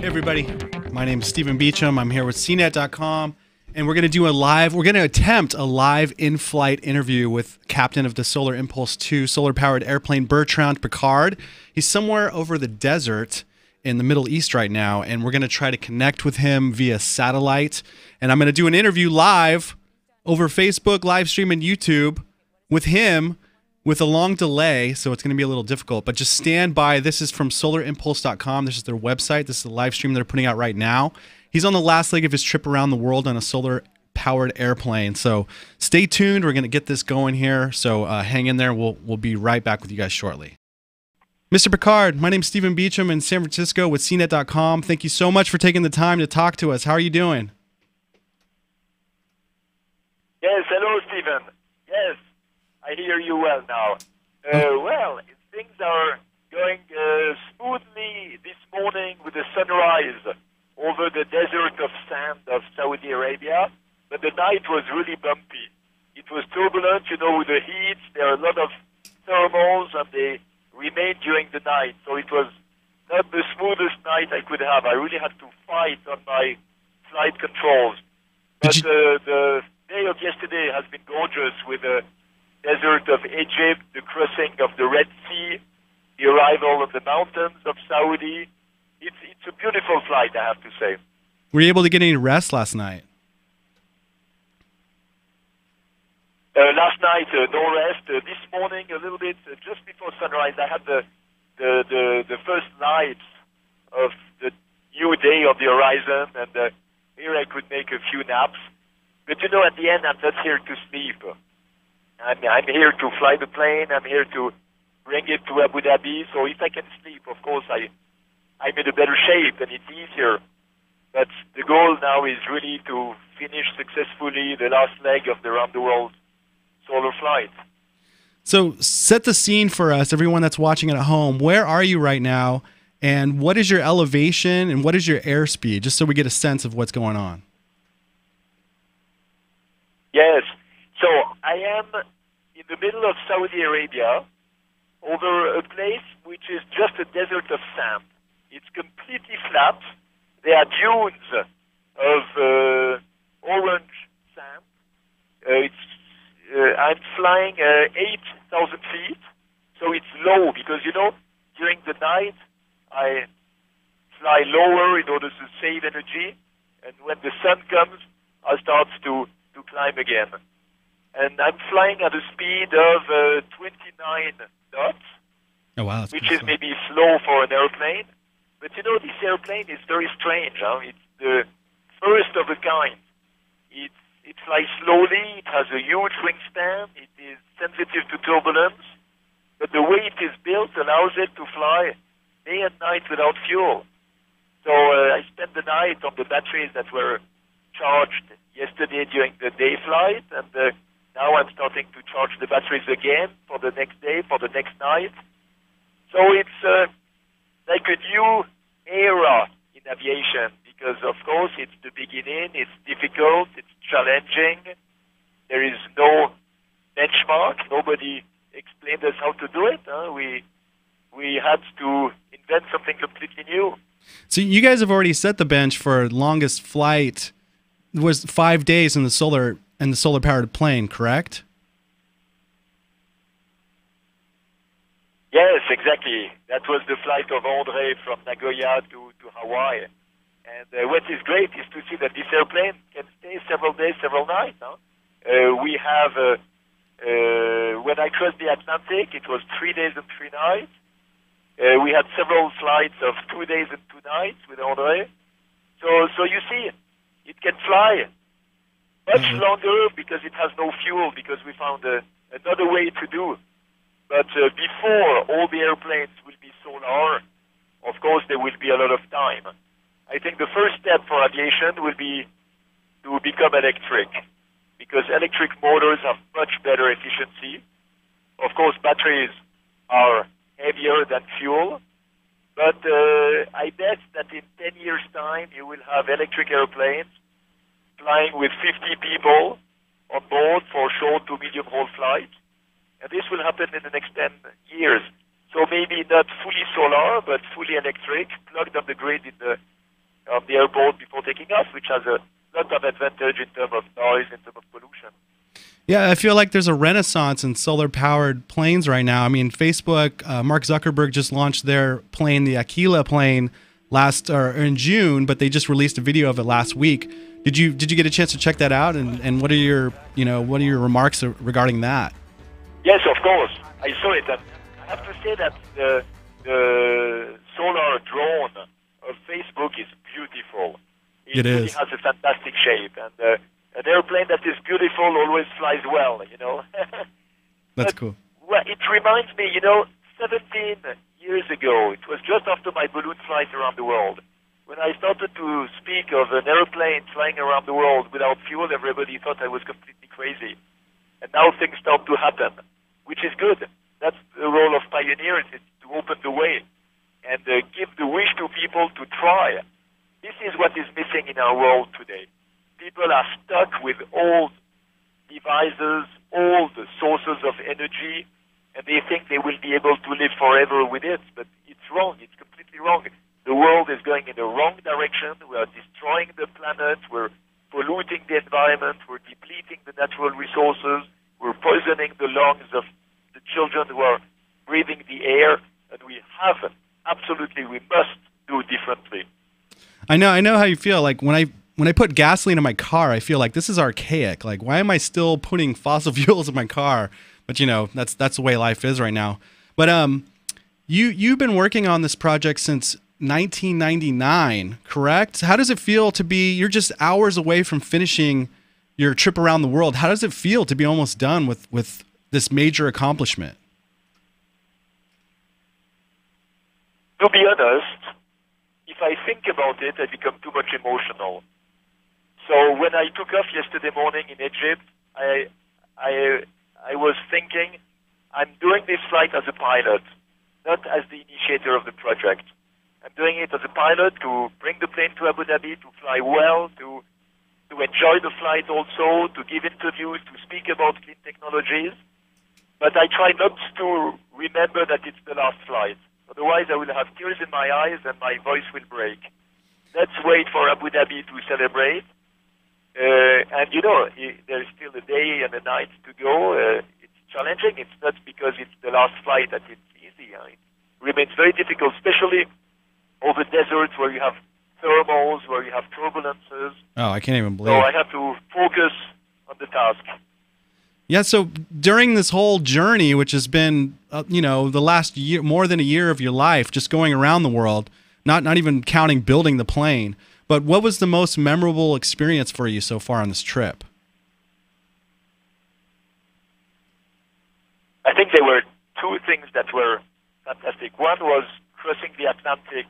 everybody, my name is Stephen Beecham. I'm here with CNET.com, and we're going to attempt a live in-flight interview with captain of the Solar Impulse 2 solar-powered airplane, Bertrand Piccard. He's somewhere over the desert in the Middle East right now, and we're going to try to connect with him via satellite. And I'm going to do an interview live over Facebook, live stream, and YouTube with him with a long delay, so it's going to be a little difficult. But just stand by. This is from solarimpulse.com. This is their website. This is the live stream they're putting out right now. He's on the last leg of his trip around the world on a solar-powered airplane. So stay tuned. We're going to get this going here. So hang in there. We'll be right back with you guys shortly. Mr. Piccard, my name's Stephen Beecham in San Francisco with CNET.com. Thank you so much for taking the time to talk to us. How are you doing? Yes, hello, Stephen. Yes, I hear you well now. Well, things are going smoothly this morning with the sunrise over the desert of sand of Saudi Arabia, but the night was really bumpy. It was turbulent, you know, with the heat. There are a lot of thermals, and they remained during the night, so it was not the smoothest night I could have. I really had to fight on my flight controls. But the day of yesterday has been gorgeous with the desert of Egypt, the crossing of the Red Sea, the arrival of the mountains of Saudi. It's a beautiful flight, I have to say. Were you able to get any rest last night? Last night, no rest. This morning, a little bit, just before sunrise, I had the first lights of the new day of the horizon, and here I could make a few naps. But you know, at the end, I'm not here to sleep. I'm here to fly the plane. I'm here to bring it to Abu Dhabi. So if I can sleep, of course, I'm in a better shape and it's easier. But the goal now is really to finish successfully the last leg of the round-the-world solar flight. So set the scene for us, everyone that's watching at home. Where are you right now, and what is your elevation, and what is your airspeed, just so we get a sense of what's going on? Yes. So I am in the middle of Saudi Arabia over a place which is just a desert of sand. It's completely flat. There are dunes of orange sand. I'm flying 8,000 feet, so it's low because, you know, during the night I fly lower in order to save energy, and when the sun comes, I start to climb again. And I'm flying at a speed of 29 knots, oh, wow, which is maybe slow for an airplane. But you know, this airplane is very strange. Huh? It's the first of a kind. It flies slowly. It has a huge wingspan. It is sensitive to turbulence. But the way it is built allows it to fly day and night without fuel. So I spent the night on the batteries that were charged yesterday during the day flight, and now I'm starting to charge the batteries again for the next day, for the next night. So it's like a new era in aviation, because of course it's the beginning, it's difficult, it's challenging, there is no benchmark, nobody explained us how to do it. We had to invent something completely new. So you guys have already set the bench for longest flight. It was 5 days in the solar-powered plane, correct? Yes, exactly. That was the flight of André from Nagoya to Hawaii. And what is great is to see that this airplane can stay several days, several nights. Huh? We have, when I crossed the Atlantic, it was 3 days and 3 nights. We had several flights of 2 days and 2 nights with André. So you see, it can fly much longer because it has no fuel, because we found another way to do. But before all the airplanes will be solar, of course there will be a lot of time. I think the first step for aviation will be to become electric, because electric motors have much better efficiency. Of course, batteries are heavier than fuel, but I bet that in 10 years' time you will have electric airplanes flying with 50 people on board for short to medium-haul flights. And this will happen in the next 10 years. So maybe not fully solar, but fully electric, plugged on the grid in the on the airport before taking off, which has a lot of advantage in terms of noise, in terms of pollution. Yeah, I feel like there's a renaissance in solar-powered planes right now. I mean, Facebook, Mark Zuckerberg just launched their plane, the Aquila plane, in June, but they just released a video of it last week. Did you get a chance to check that out? And what are your remarks regarding that? Yes, of course, I saw it, and I have to say that the solar drone of Facebook is beautiful. It really is. Has a fantastic shape, and an airplane that is beautiful always flies well, That's cool. Well, it reminds me, 17 years ago, it was just after my balloon flight around the world. When I started to speak of an airplane flying around the world without fuel, everybody thought I was completely crazy. And now things start to happen, which is good. That's the role of pioneers, is to open the way and give the wish to people to try. This is what is missing in our world today. People are stuck with old devices, old sources of energy, and they think they will be able to live forever with it. But it's wrong. It's completely wrong. The world is going in the wrong direction. We are destroying the planet. We're polluting the environment. We're depleting the natural resources. We're poisoning the lungs of the children who are breathing the air. And we must do differently. I know how you feel. Like when I put gasoline in my car, I feel like this is archaic. Like, why am I still putting fossil fuels in my car? But that's the way life is right now. But you've been working on this project since 1999, correct? How does it feel to be? You're just hours away from finishing your trip around the world. How does it feel to be almost done with this major accomplishment? To be honest, if I think about it, I become too much emotional. So when I took off yesterday morning in Egypt, I was thinking, I'm doing this flight as a pilot, not as the initiator of the project. I'm doing it as a pilot to bring the plane to Abu Dhabi, to fly well, to enjoy the flight also, to give interviews, to speak about clean technologies. But I try not to remember that it's the last flight. Otherwise, I will have tears in my eyes and my voice will break. Let's wait for Abu Dhabi to celebrate. And there's still a day and a night to go. It's challenging. It's not because it's the last flight that it's easy. It remains very difficult, especially over deserts where you have thermals, where you have turbulences. Oh, I can't even believe So it. I have to focus on the task. Yeah, so during this whole journey, which has been, the last year, more than a year of your life, just going around the world, not even counting building the plane, but what was the most memorable experience for you so far on this trip? I think there were two things that were fantastic. One was crossing the Atlantic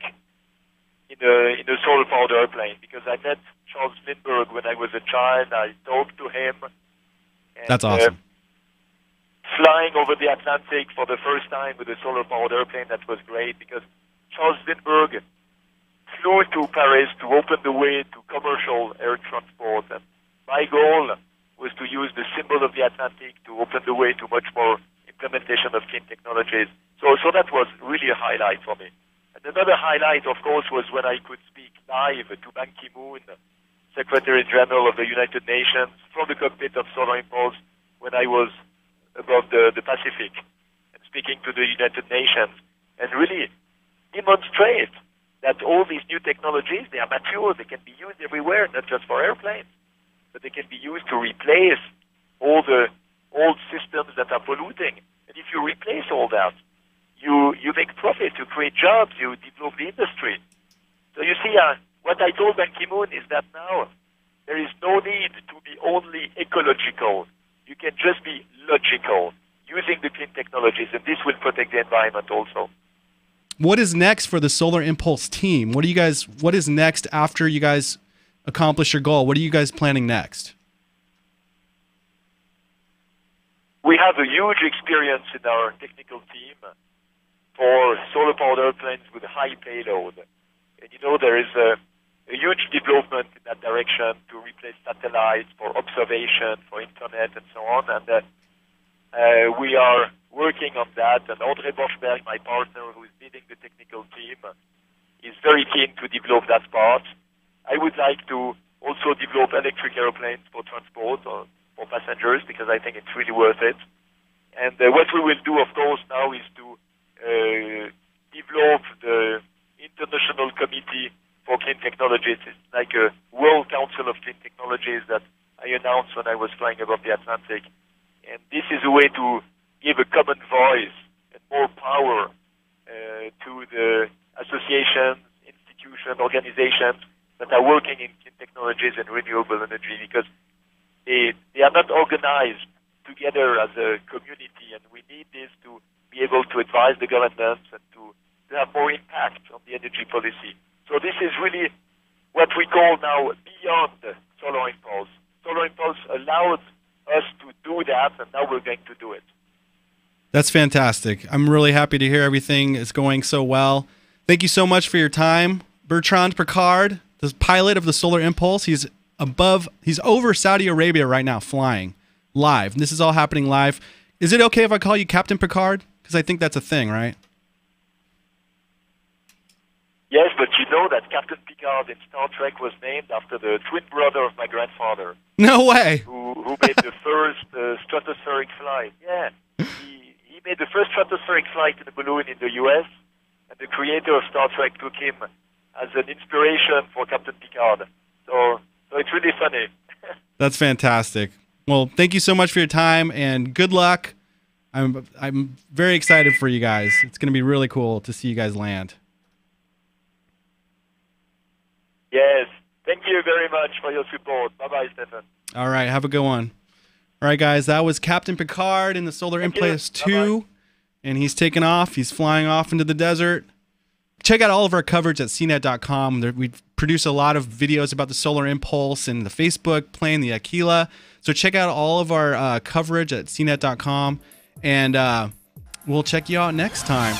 in a solar-powered airplane, because I met Charles Lindbergh when I was a child. I talked to him. And, That's awesome. Flying over the Atlantic for the first time with a solar-powered airplane, that was great, because Charles Lindbergh flew to Paris to open the way to commercial air transport. And my goal was to use the symbol of the Atlantic to open the way to much more implementation of clean technologies. So that was really a highlight for me. And another highlight, of course, was when I could speak live to Ban Ki-moon, Secretary General of the United Nations, from the cockpit of Solar Impulse when I was above the Pacific and speaking to the United Nations, and really demonstrate that all these new technologies, they are mature, they can be used everywhere, not just for airplanes, but they can be used to replace all the old systems that are polluting. And if you replace all that, you make profit, you create jobs, you develop the industry. So you see, what I told Ban Ki-moon is that now there is no need to be only ecological. You can just be logical, using the clean technologies, and this will protect the environment also. What is next for the Solar Impulse team? What is next after you guys accomplish your goal? What are you guys planning next? We have a huge experience in our technical team for solar-powered airplanes with high payload. And there is a huge development in that direction to replace satellites for observation, for internet, and so on. And we are working on that. And André Boschberg, my partner, who is leading the technical team, is very keen to develop that part. I would like to also develop electric airplanes for transport or for passengers because I think it's really worth it. And what we will do, of course, now is to develop the International Committee for Clean Technologies. It's like a World Council of Clean Technologies that I announced when I was flying above the Atlantic. And this is a way to give a common voice and more power to the associations, institutions, organizations that are working in clean technologies and renewable energy because they are not organized together as a community, and we need this to be able to advise the governments and to have more impact on the energy policy. So this is really what we call now beyond Solar Impulse. Solar Impulse allowed us to do that, and now we're going to do it. That's fantastic. I'm really happy to hear everything is going so well. Thank you so much for your time. Bertrand Piccard, the pilot of the Solar Impulse, he's over Saudi Arabia right now flying live. This is all happening live. Is it okay if I call you Captain Piccard? Because I think that's a thing, right? Yes, but you know that Captain Piccard in Star Trek was named after the twin brother of my grandfather. No way. Who made the first stratospheric flight. Yeah. He made the first stratospheric flight in a balloon in the U.S., and the creator of Star Trek took him as an inspiration for Captain Piccard. So it's really funny. That's fantastic. Well, thank you so much for your time, and good luck. I'm very excited for you guys. It's going to be really cool to see you guys land. Yes. Thank you very much for your support. Bye-bye, Stefan. All right. Have a good one. All right, guys. That was Captain Piccard in the Solar Impulse 2, and he's taking off. He's flying off into the desert. Check out all of our coverage at cnet.com. We produce a lot of videos about the Solar Impulse and the Facebook plane, the Aquila. So check out all of our coverage at cnet.com, and we'll check you out next time.